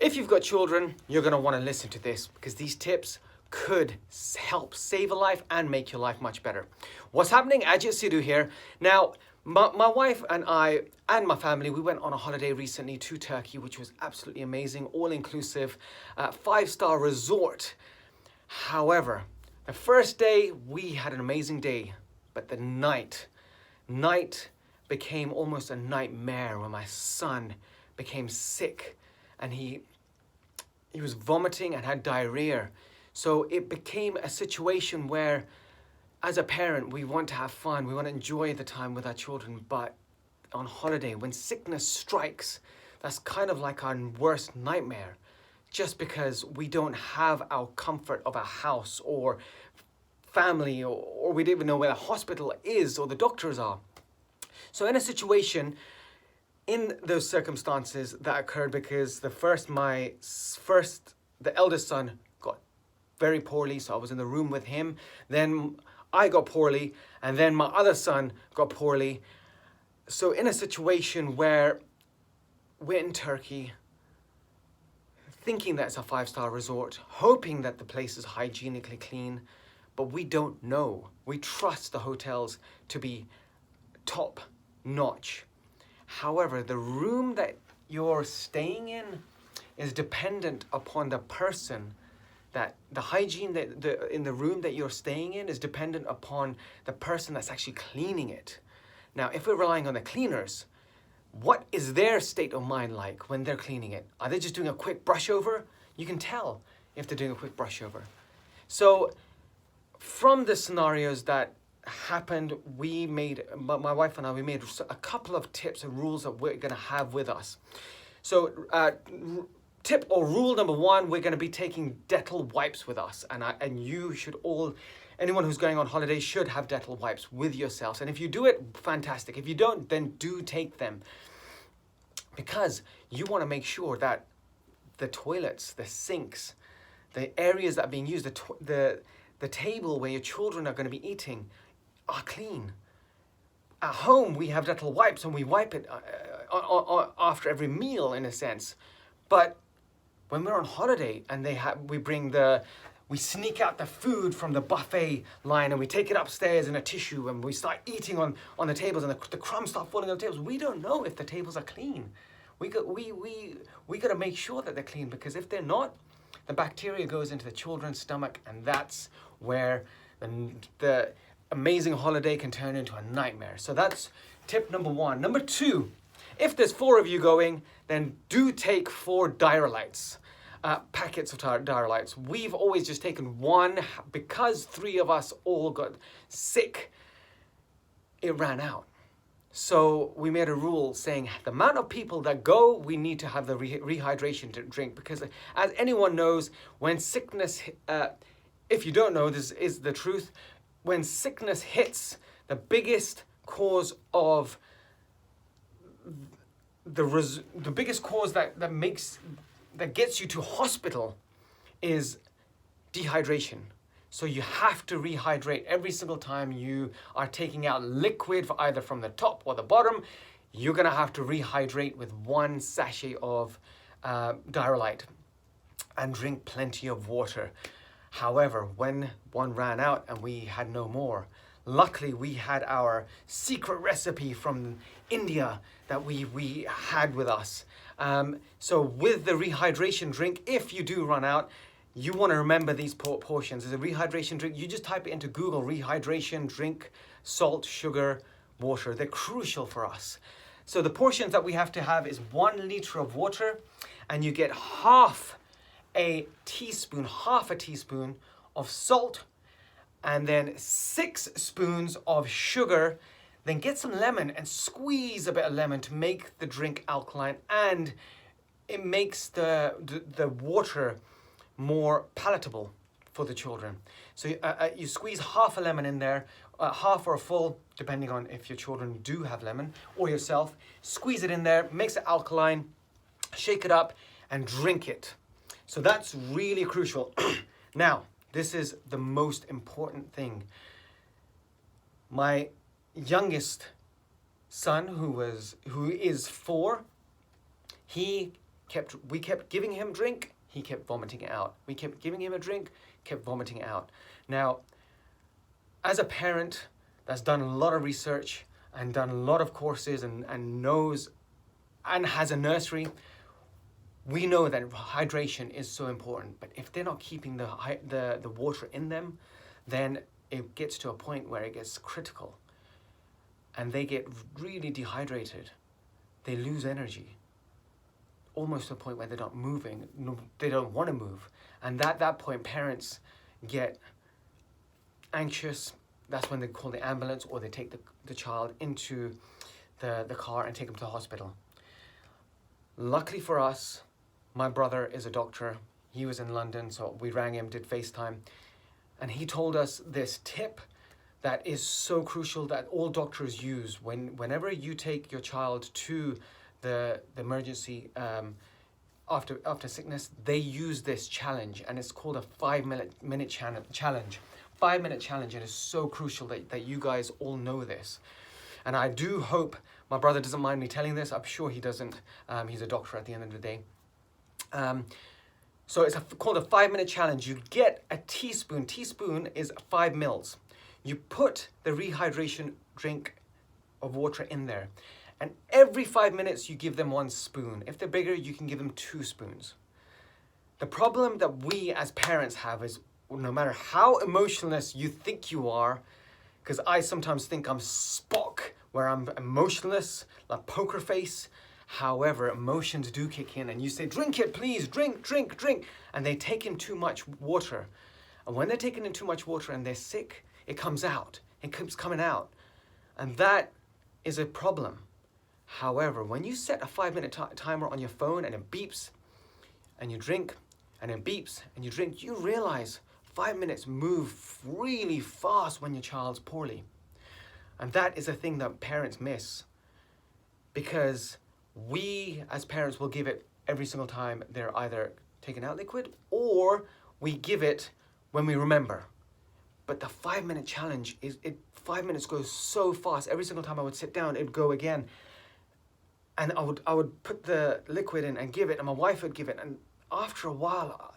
If you've got children, you're going to want to listen to this because these tips could help save a life and make your life much better. What's happening? Ajit Sidhu here. Now, my wife and I and my family, we went on a holiday recently to Turkey, which was absolutely amazing, all-inclusive, 5-star resort. However, the first day, we had an amazing day, but the night became almost a nightmare when my son became sick and he was vomiting and had diarrhea. So it became a situation where, as a parent, we want to have fun, we want to enjoy the time with our children, but on holiday, when sickness strikes, that's kind of like our worst nightmare, just because we don't have our comfort of a house or family, or we don't even know where the hospital is or the doctors are. So in a situation, in those circumstances that occurred because the eldest son got very poorly, so I was in the room with him. Then I got poorly, and then my other son got poorly. So in a situation where we're in Turkey, thinking that it's a 5-star resort, hoping that the place is hygienically clean, but we don't know. We trust the hotels to be top notch. However, the room that you're staying in is dependent upon the person, that the hygiene in the room that you're staying in is dependent upon the person that's actually cleaning it. Now, if we're relying on the cleaners, what is their state of mind like when they're cleaning it? Are they just doing a quick brush over? You can tell if they're doing a quick brush over. So from the scenarios that happened, my wife and I, we made a couple of tips and rules that we're going to have with us. So tip or rule number 1, we're going to be taking Dettol wipes with us, and you should anyone who's going on holiday should have Dettol wipes with yourselves. And if you do it, fantastic. If you don't, then do take them, because you want to make sure that the toilets, the sinks, the areas that are being used, the table where your children are going to be eating are clean. At home, we have Dettol wipes and we wipe it after every meal, in a sense. But when we're on holiday and we sneak out the food from the buffet line and we take it upstairs in a tissue and we start eating on the tables and the crumbs start falling on the tables, we don't know if the tables are clean. We got to make sure that they're clean, because if they're not, the bacteria goes into the children's stomach, and that's where the amazing holiday can turn into a nightmare. So that's tip number 1. Number 2, if there's 4 of you going, then do take 4 Diarylites, packets of Diarylites. We've always just taken 1 because 3 of us all got sick. It ran out. So we made a rule saying the amount of people that go, we need to have the rehydration drink, because as anyone knows, when sickness, if you don't know, this is the truth, when sickness hits, the biggest cause of the biggest cause that gets you to hospital is dehydration. So you have to rehydrate every single time you are taking out liquid, either from the top or the bottom. You're gonna have to rehydrate with 1 sachet of Diarylight and drink plenty of water. However, when one ran out and we had no more, luckily we had our secret recipe from India that we had with us. So with the rehydration drink, if you do run out, you want to remember these portions. As a rehydration drink, you just type it into Google, rehydration drink, salt, sugar, water. They're crucial for us. So the portions that we have to have is 1 liter of water, and you get half a teaspoon of salt, and then 6 spoons of sugar. Then get some lemon and squeeze a bit of lemon to make the drink alkaline, and it makes the water more palatable for the children. So you squeeze half a lemon in there, half or a full, depending on if your children do have lemon, or yourself. Squeeze it in there, makes it alkaline, shake it up, and drink it. So that's really crucial. Now, this is the most important thing. My youngest son, who is 4, he We kept giving him drink, he kept vomiting it out. We kept giving him a drink, kept vomiting it out. Now, as a parent that's done a lot of research and done a lot of courses and knows and has a nursery, we know that hydration is so important. But if they're not keeping the water in them, then it gets to a point where it gets critical and they get really dehydrated. They lose energy, almost to a point where they're not moving. They don't want to move. And at that point, parents get anxious. That's when they call the ambulance, or they take the child into the car and take them to the hospital. Luckily for us, my brother is a doctor. He was in London, so we rang him, did FaceTime, and he told us this tip that is so crucial that all doctors use. Whenever you take your child to the emergency after sickness, they use this challenge, and it's called a 5-minute challenge. 5-minute challenge, and it's so crucial that you guys all know this. And I do hope my brother doesn't mind me telling this. I'm sure he doesn't. He's a doctor at the end of the day. So it's called a 5-minute challenge. You get a teaspoon. Teaspoon is 5 mils. You put the rehydration drink of water in there. And every 5 minutes, you give them 1 spoon. If they're bigger, you can give them 2 spoons. The problem that we as parents have is, no matter how emotionless you think you are, because I sometimes think I'm Spock, where I'm emotionless, like poker face. However, emotions do kick in and you say, drink it, please, drink, drink, drink. And they take in too much water. And when they're taking in too much water and they're sick, it comes out. It keeps coming out. And that is a problem. However, when you set a 5-minute timer on your phone and it beeps and you drink and it beeps and you drink, you realize 5 minutes move really fast when your child's poorly. And that is a thing that parents miss, because we as parents will give it every single time they're either taking out liquid, or we give it when we remember. But the 5-minute challenge 5 minutes goes so fast. Every single time I would sit down, it'd go again. And I would put the liquid in and give it, and my wife would give it. And after a while,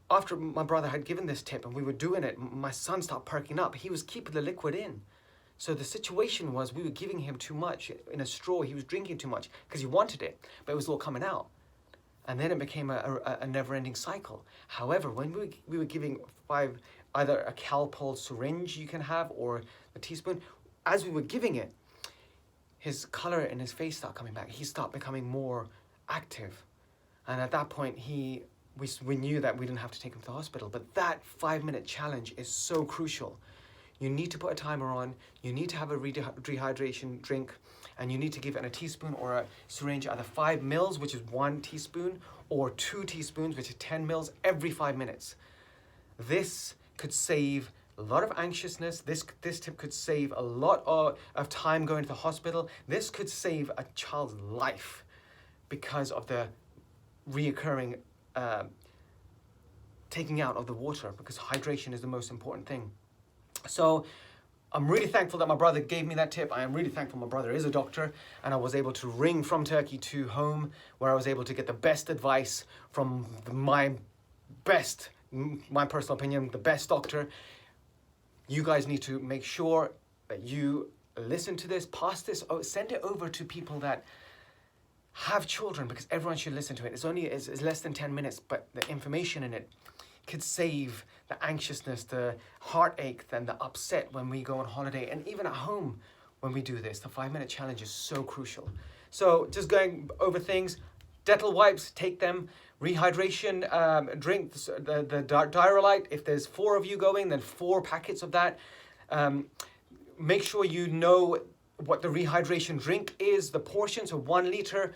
after my brother had given this tip and we were doing it, my son started perking up. He was keeping the liquid in. So the situation was, we were giving him too much in a straw. He was drinking too much because he wanted it, but it was all coming out. And then it became a never-ending cycle. However, when we were giving either a Calpol syringe you can have, or a teaspoon, as we were giving it, his color in his face started coming back. He started becoming more active. And at that point, we knew that we didn't have to take him to the hospital. But that 5-minute challenge is so crucial. You need to put a timer on, you need to have a rehydration drink, and you need to give it in a teaspoon or a syringe, either 5 mils, which is 1 teaspoon, or 2 teaspoons, which is 10 mils, every 5 minutes. This could save a lot of anxiousness. This tip could save a lot of time going to the hospital. This could save a child's life because of the reoccurring taking out of the water, because hydration is the most important thing. So I'm really thankful that my brother gave me that tip. I am really thankful my brother is a doctor, and I was able to ring from Turkey to home, where I was able to get the best advice from my personal opinion, the best doctor. You guys need to make sure that you listen to this, pass this, send it over to people that have children, because everyone should listen to it. It's less than 10 minutes, but the information in it could save the anxiousness, the heartache, and the upset when we go on holiday, and even at home when we do this. The 5-minute challenge is so crucial. So just going over things, Dettol wipes, take them. Rehydration drink, the Diarrhelite. If there's 4 of you going, then 4 packets of that. Make sure you know what the rehydration drink is, the portion. So 1 liter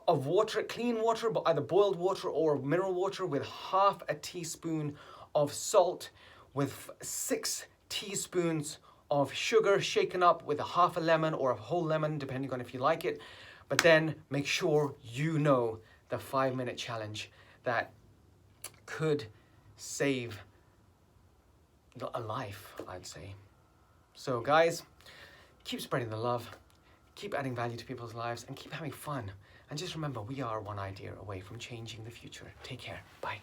of water, clean water, but either boiled water or mineral water, with half a teaspoon of salt, with 6 teaspoons of sugar shaken up, with a half a lemon or a whole lemon, depending on if you like it. But then make sure you know the 5-minute challenge that could save a life, I'd say. So guys, keep spreading the love, keep adding value to people's lives, and keep having fun. And just remember, we are one idea away from changing the future. Take care. Bye.